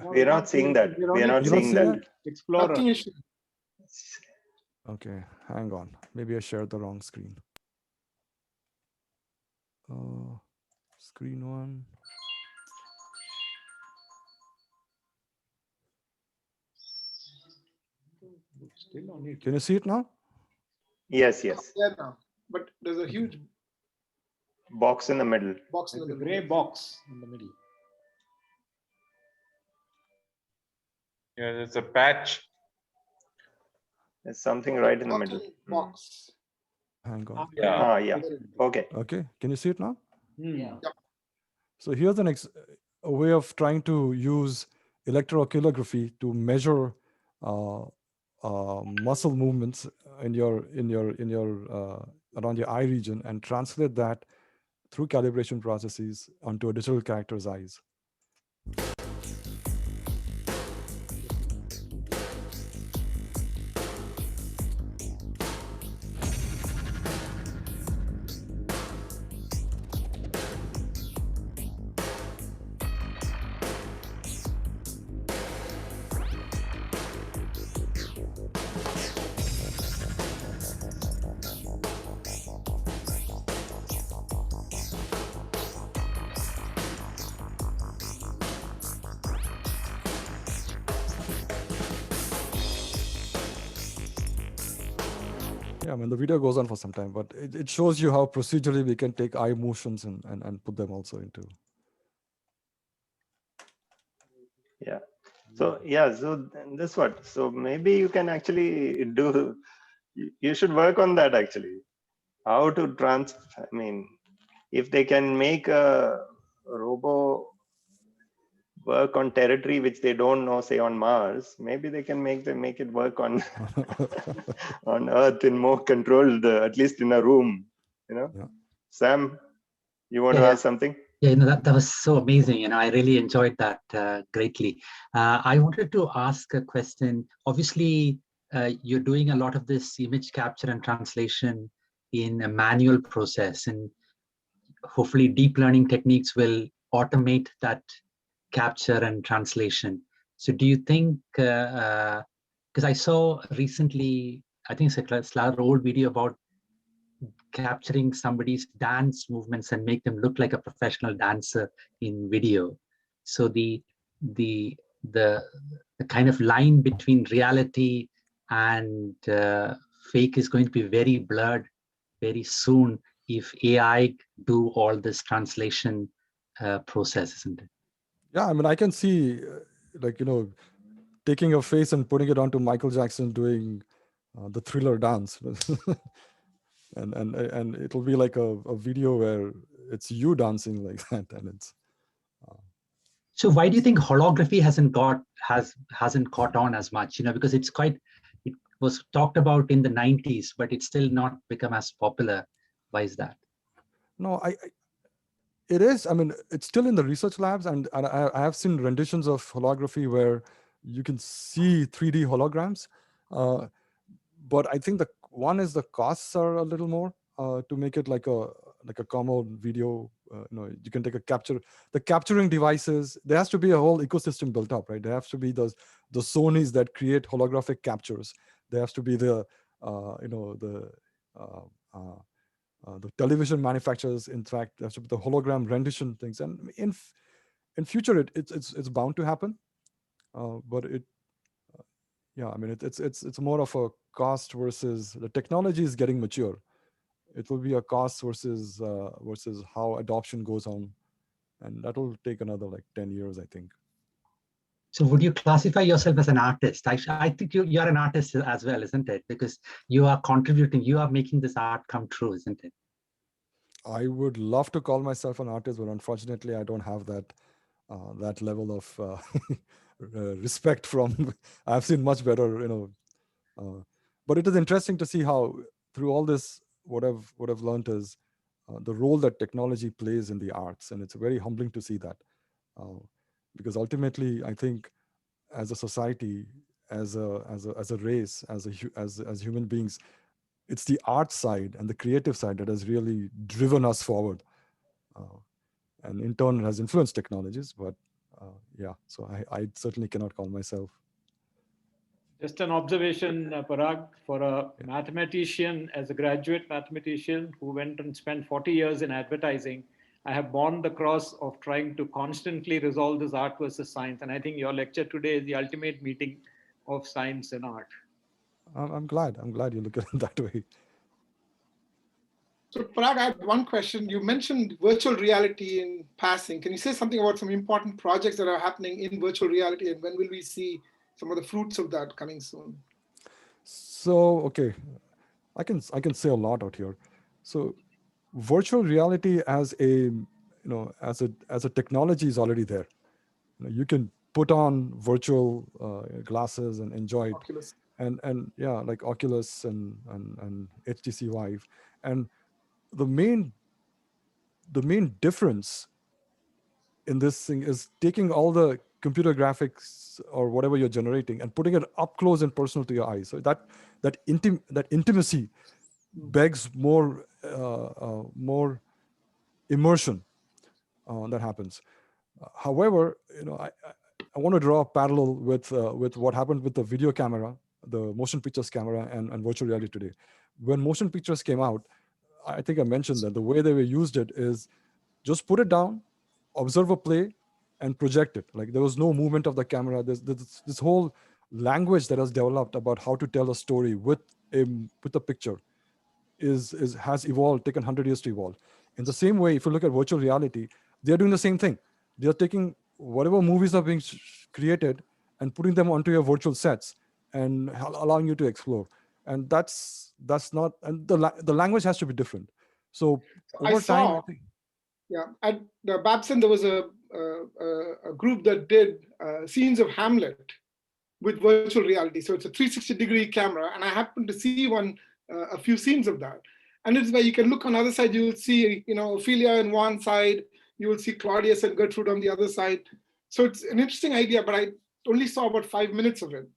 we're not seeing that. We are not seeing that. Explorer. Okay, hang on. Maybe I shared the wrong screen. Screen one. Can you see it now? Yes. Yeah, now. But there's a huge box in the middle. Box in the middle. Gray box in the middle. Yeah, there's a patch. There's something right in the middle. Box. Hang on. Yeah. Okay. Okay. Can you see it now? Yeah. So here's a way of trying to use electrooculography to measure muscle movements in your around your eye region and translate that through calibration processes onto a digital character's eyes. Yeah, I mean, the video goes on for some time, but it shows you how procedurally we can take eye motions and put them also into. Yeah. So this what? So maybe you can actually do. You should work on that actually. How to I mean, if they can make a robo work on territory which they don't know, say on Mars, maybe they can make it work on on Earth in more controlled, at least in a room. Yeah. Sam, you want to ask something? Yeah, that was so amazing, I really enjoyed that greatly. I wanted to ask a question. Obviously, you're doing a lot of this image capture and translation in a manual process, and hopefully deep learning techniques will automate that capture and translation. So do you think, because I saw recently, I think it's a old video about capturing somebody's dance movements and make them look like a professional dancer in video. So the kind of line between reality and fake is going to be very blurred very soon if AI do all this translation process, isn't it? Yeah, I mean, I can see, taking a face and putting it onto Michael Jackson doing the Thriller dance, and it'll be like a video where it's you dancing like that, and it's. So why do you think holography hasn't caught on as much? Because it was talked about in the 90s, but it's still not become as popular. Why is that? No, it is. I mean, it's still in the research labs, and I have seen renditions of holography where you can see 3D holograms. But I think the one is the costs are a little more to make it like a common video. You can take a capture. The capturing devices. There has to be a whole ecosystem built up, right? There has to be the Sonys that create holographic captures. There has to be the television manufacturers. In fact, there has to be the hologram rendition things. And in future, it's bound to happen. But yeah, I mean, it's more of a cost versus the technology is getting mature. It will be a cost versus how adoption goes on, and that will take another like 10 years, I think. So would you classify yourself as an artist? I think you're an artist as well, isn't it? Because you are contributing, you are making this art come true, isn't it? I would love to call myself an artist, but unfortunately, I don't have that level of respect from. I've seen much better, but it is interesting to see how through all this, what I've learned is the role that technology plays in the arts, and it's very humbling to see that, because ultimately, I think, as a society, as a race, as human beings, it's the art side and the creative side that has really driven us forward, and in turn has influenced technologies. But yeah, so I certainly cannot call myself. Just an observation, Parag, for a mathematician, as a graduate mathematician who went and spent 40 years in advertising, I have borne the cross of trying to constantly resolve this art versus science. And I think your lecture today is the ultimate meeting of science and art. I'm glad you look at it that way. So Parag, I have one question. You mentioned virtual reality in passing. Can you say something about some important projects that are happening in virtual reality, and when will we see some of the fruits of that coming soon? So, okay, I can say a lot out here. So virtual reality as a technology is already there. You can put on virtual glasses and enjoy it. Oculus. And yeah, like Oculus and HTC Vive. And the main difference in this thing is taking all the computer graphics or whatever you're generating and putting it up close and personal to your eyes. So that intimacy begs more immersion that happens. However, I want to draw a parallel with what happened with the video camera, the motion pictures camera, and virtual reality today. When motion pictures came out, I think I mentioned that the way they were used it is just put it down, observe a play, and project it. Like there was no movement of the camera. There's this whole language that has developed about how to tell a story with a picture has evolved, taken 100 years to evolve. In the same way, if you look at virtual reality, they're doing the same thing. They're taking whatever movies are being created and putting them onto your virtual sets and allowing you to explore. And that's not, and the language has to be different. So over time, I think. Yeah, at the Babson, there was a group that did scenes of Hamlet with virtual reality. So it's a 360-degree camera, and I happened to see a few scenes of that. And it's where you can look on the other side, you will see, Ophelia on one side, you will see Claudius and Gertrude on the other side. So it's an interesting idea, but I only saw about 5 minutes of it.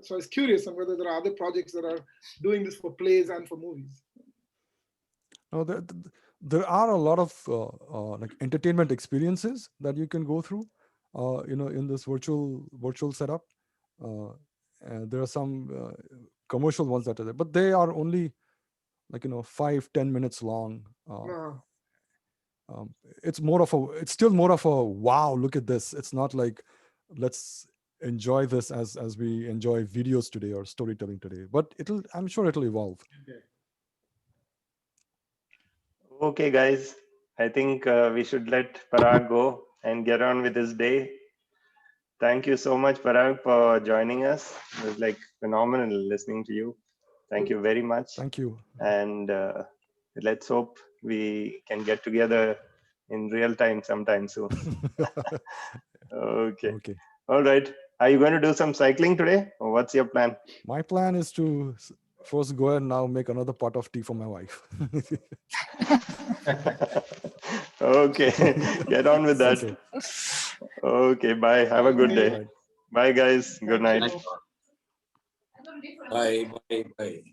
So I was curious on whether there are other projects that are doing this for plays and for movies. No, there are a lot of like entertainment experiences that you can go through, in this virtual setup. And there are some commercial ones that are there, but they are only like 5-10 minutes long. it's still more of a wow, look at this. It's not like let's enjoy this as we enjoy videos today or storytelling today, but I'm sure it'll evolve. Okay, guys, I think we should let Parag go and get on with his day. Thank you so much, Parag, for joining us. It was like phenomenal listening to you. Thank you very much. Thank you. And let's hope we can get together in real time sometime soon. Okay. All right. Are you going to do some cycling today, or what's your plan? My plan is to first go and now make another pot of tea for my wife. Okay. Get on with that. Okay. Bye. Have a good day. Bye, guys. Good night. Bye. Bye. Bye.